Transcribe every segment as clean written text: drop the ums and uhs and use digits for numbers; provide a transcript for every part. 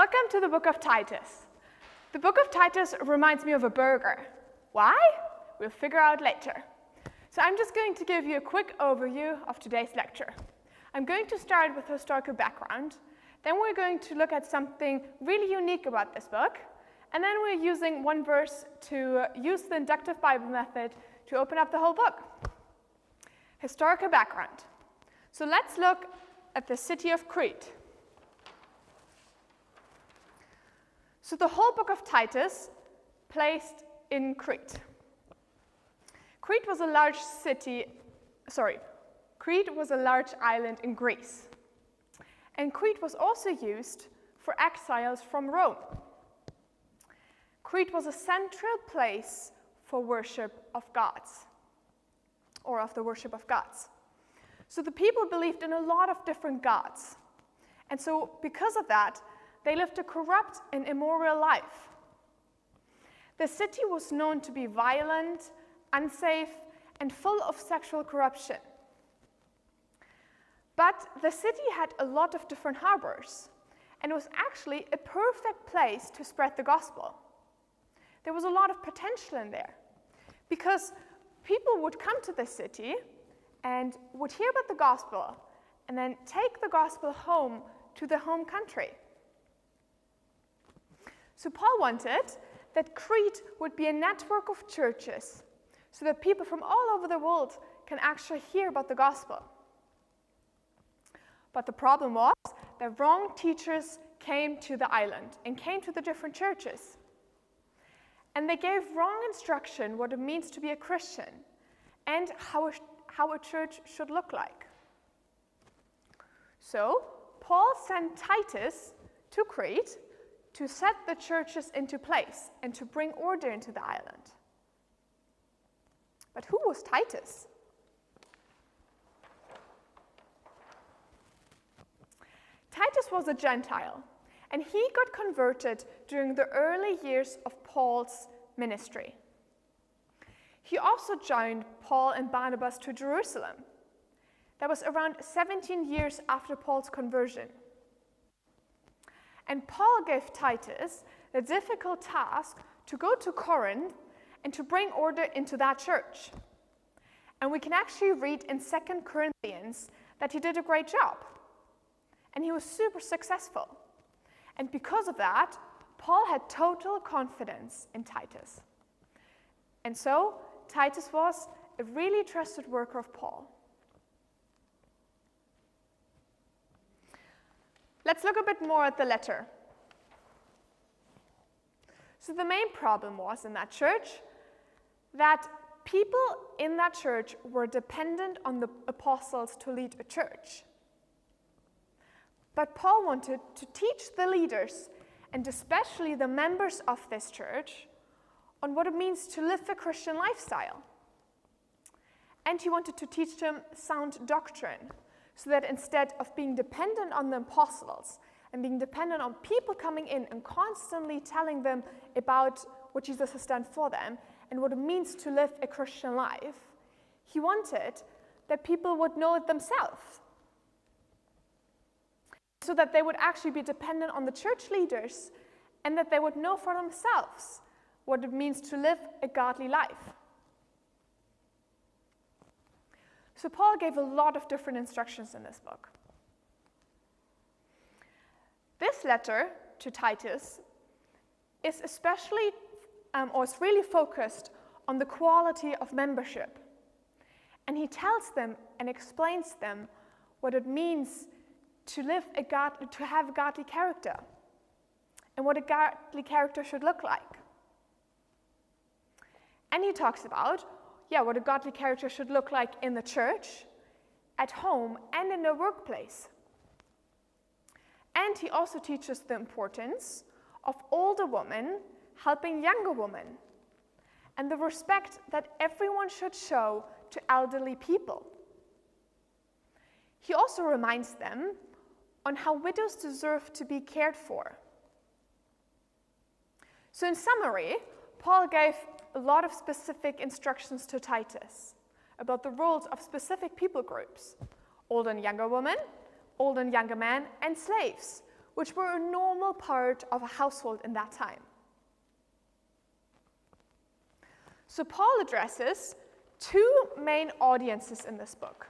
Welcome to the book of Titus. The book of Titus reminds me of a burger. Why? We'll figure out later. So I'm just going to give you a quick overview of today's lecture. I'm going to start with historical background, then we're going to look at something really unique about this book, and then we're using one verse to use the inductive Bible method to open up the whole book. Historical background. So let's look at the city of Crete. So the whole book of Titus placed in Crete. Crete was a large island in Greece. And Crete was also used for exiles from Rome. Crete was a central place for worship of gods, or of the worship of gods. So the people believed in a lot of different gods. And so because of that, they lived a corrupt and immoral life. The city was known to be violent, unsafe, and full of sexual corruption. But the city had a lot of different harbors, and it was actually a perfect place to spread the gospel. There was a lot of potential in there, because people would come to the city and would hear about the gospel, and then take the gospel home to their home country. So Paul wanted that Crete would be a network of churches so that people from all over the world can actually hear about the gospel. But the problem was that wrong teachers came to the island and came to the different churches. And they gave wrong instruction what it means to be a Christian and how a church should look like. So Paul sent Titus to Crete to set the churches into place and to bring order into the island. But who was Titus? Titus was a Gentile, and he got converted during the early years of Paul's ministry. He also joined Paul and Barnabas to Jerusalem. That was around 17 years after Paul's conversion. And Paul gave Titus the difficult task to go to Corinth and to bring order into that church. And we can actually read in 2 Corinthians that he did a great job. And he was super successful. And because of that, Paul had total confidence in Titus. And so, Titus was a really trusted worker of Paul. Let's look a bit more at the letter. So the main problem was in that church that people in that church were dependent on the apostles to lead a church. But Paul wanted to teach the leaders, and especially the members of this church, on what it means to live a Christian lifestyle. And he wanted to teach them sound doctrine, so that instead of being dependent on the apostles and being dependent on people coming in and constantly telling them about what Jesus has done for them and what it means to live a Christian life, he wanted that people would know it themselves, so that they would actually be dependent on the church leaders and that they would know for themselves what it means to live a godly life. So Paul gave a lot of different instructions in this book. This letter to Titus is especially, is really focused on the quality of membership. And he tells them and explains them what it means to have a godly character and what a godly character should look like. And he talks about what a godly character should look like in the church, at home, and in the workplace. And he also teaches the importance of older women helping younger women, and the respect that everyone should show to elderly people. He also reminds them on how widows deserve to be cared for. So in summary, Paul gave a lot of specific instructions to Titus about the roles of specific people groups: old and younger women, old and younger men, and slaves, which were a normal part of a household in that time. So Paul addresses two main audiences in this book.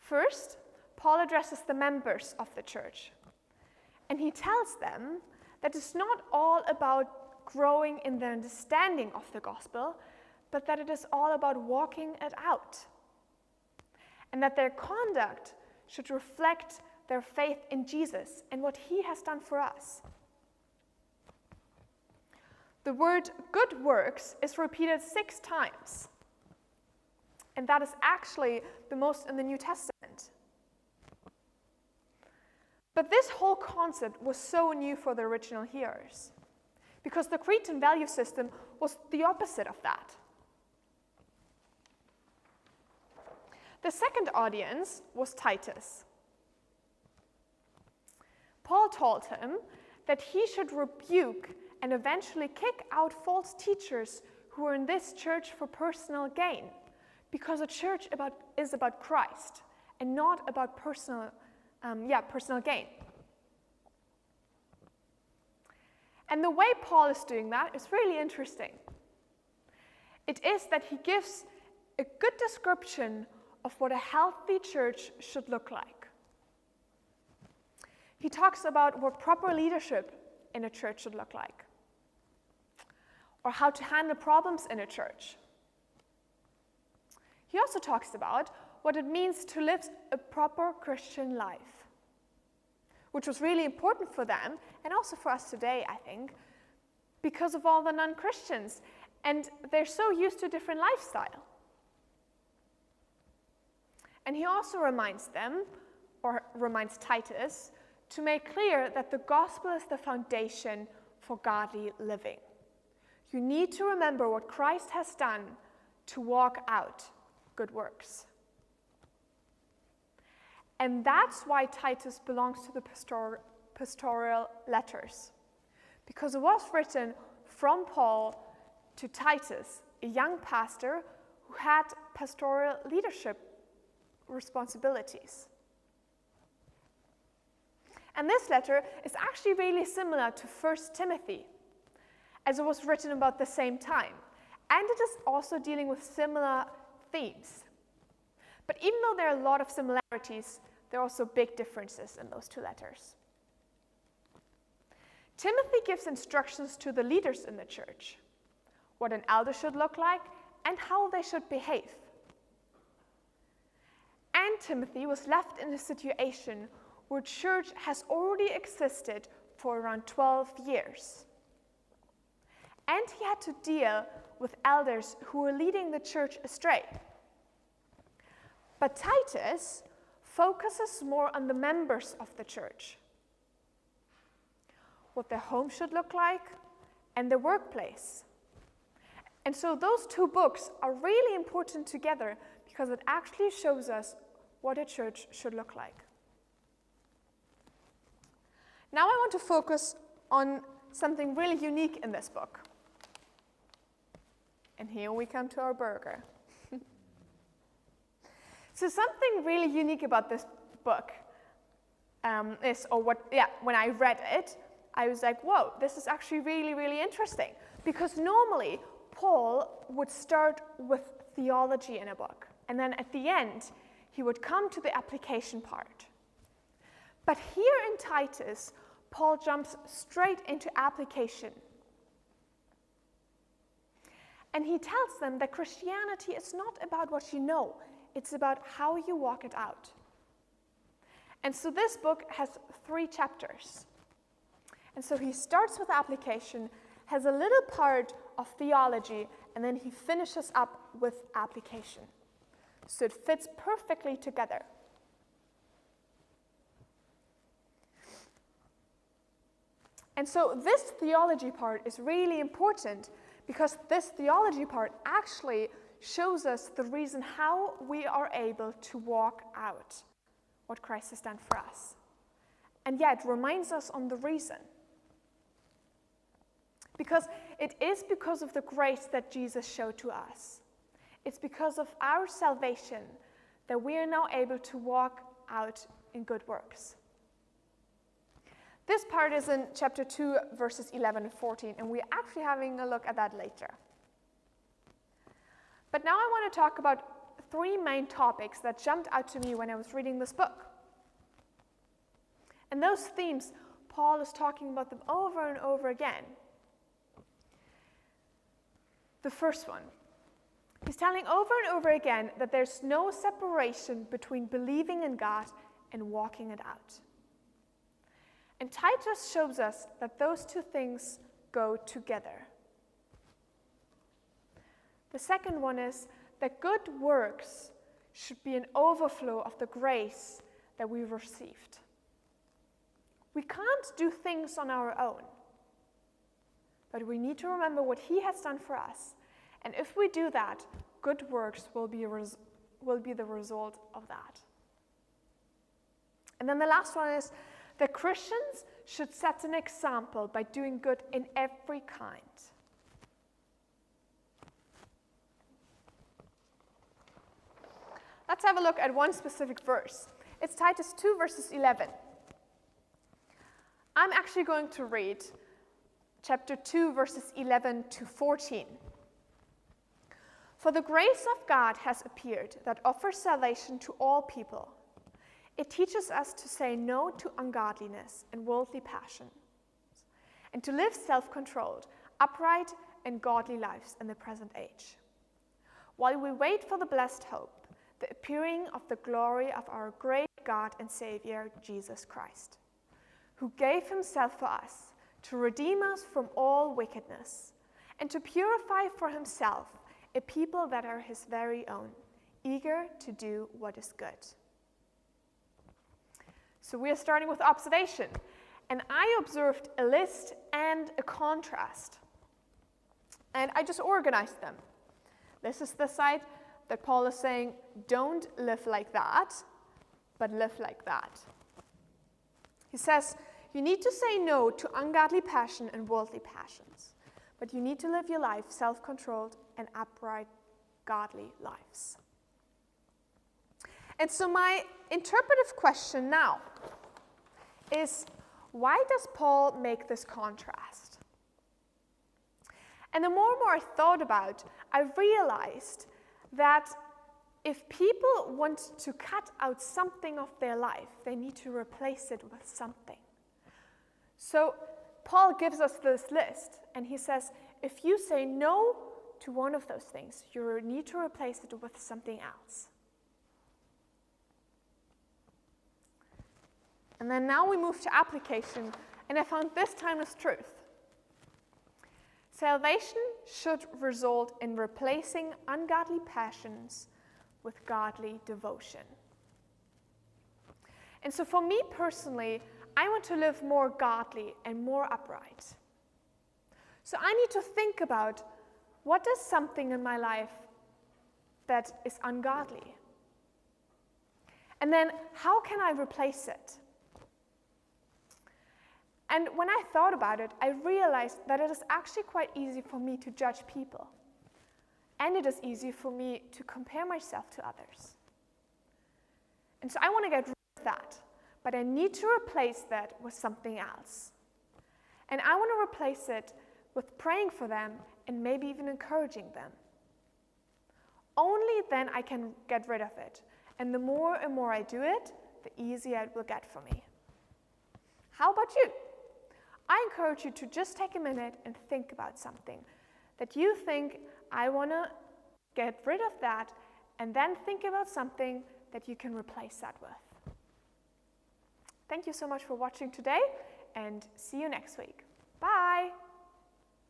First, Paul addresses the members of the church, and he tells them that it's not all about growing in their understanding of the gospel, but that it is all about walking it out, and that their conduct should reflect their faith in Jesus and what he has done for us. The word good works is repeated 6 times, and that is actually the most in the New Testament. But this whole concept was so new for the original hearers, because the Cretan value system was the opposite of that. The second audience was Titus. Paul told him that he should rebuke and eventually kick out false teachers who were in this church for personal gain, because a church is about Christ and not about personal gain. And the way Paul is doing that is really interesting. It is that he gives a good description of what a healthy church should look like. He talks about what proper leadership in a church should look like, or how to handle problems in a church. He also talks about what it means to live a proper Christian life, which was really important for them and also for us today, I think, because of all the non-Christians, and they're so used to a different lifestyle. And he also reminds them, or reminds Titus, to make clear that the gospel is the foundation for godly living. You need to remember what Christ has done to walk out good works. And that's why Titus belongs to the pastoral letters, because it was written from Paul to Titus, a young pastor who had pastoral leadership responsibilities. And this letter is actually really similar to 1 Timothy, as it was written about the same time. And it is also dealing with similar themes. But even though there are a lot of similarities, there are also big differences in those two letters. Timothy gives instructions to the leaders in the church, what an elder should look like and how they should behave. And Timothy was left in a situation where church has already existed for around 12 years. And he had to deal with elders who were leading the church astray. But Titus focuses more on the members of the church, what their home should look like, and their workplace. And so those two books are really important together because it actually shows us what a church should look like. Now I want to focus on something really unique in this book. And here we come to our burger. So something really unique about this book when I read it, I was like, whoa, this is actually really, really interesting. Because normally, Paul would start with theology in a book. And then at the end, he would come to the application part. But here in Titus, Paul jumps straight into application. And he tells them that Christianity is not about what you know, it's about how you walk it out. And so this book has 3 chapters. And so he starts with application, has a little part of theology, and then he finishes up with application. So it fits perfectly together. And so this theology part is really important because this theology part actually shows us the reason how we are able to walk out what Christ has done for us. And yet reminds us on the reason. Because it is because of the grace that Jesus showed to us. It's because of our salvation that we are now able to walk out in good works. This part is in chapter 2, verses 11 and 14, and we're actually having a look at that later. But now I want to talk about 3 main topics that jumped out to me when I was reading this book. And those themes, Paul is talking about them over and over again. The first one, he's telling over and over again that there's no separation between believing in God and walking it out. And Titus shows us that those 2 things go together. The second one is that good works should be an overflow of the grace that we've received. We can't do things on our own, but we need to remember what he has done for us. And if we do that, good works will be the result of that. And then the last one is that Christians should set an example by doing good in every kind. Let's have a look at one specific verse. It's Titus 2, verses 11. I'm actually going to read chapter 2, verses 11 to 14. For the grace of God has appeared that offers salvation to all people. It teaches us to say no to ungodliness and worldly passions, and to live self-controlled, upright, and godly lives in the present age, while we wait for the blessed hope, the appearing of the glory of our great God and Savior, Jesus Christ, who gave himself for us to redeem us from all wickedness and to purify for himself a people that are his very own, eager to do what is good. So we are starting with observation, and I observed a list and a contrast, and I just organized them. This is the side that Paul is saying, don't live like that, but live like that. He says, you need to say no to ungodly passion and worldly passions, but you need to live your life self-controlled and upright, godly lives. And so my interpretive question now is, why does Paul make this contrast? And the more and more I thought about, I realized that if people want to cut out something of their life, they need to replace it with something. So Paul gives us this list, and he says, if you say no to one of those things, you need to replace it with something else. And then now we move to application, and I found this timeless truth. Salvation should result in replacing ungodly passions with godly devotion. And so for me personally, I want to live more godly and more upright. So I need to think about, what is something in my life that is ungodly? And then how can I replace it? And when I thought about it, I realized that it is actually quite easy for me to judge people. And it is easy for me to compare myself to others. And so I want to get rid of that. But I need to replace that with something else. And I want to replace it with praying for them and maybe even encouraging them. Only then I can get rid of it. And the more and more I do it, the easier it will get for me. How about you? I encourage you to just take a minute and think about something that you think, I want to get rid of that, and then think about something that you can replace that with. Thank you so much for watching today, and see you next week. Bye!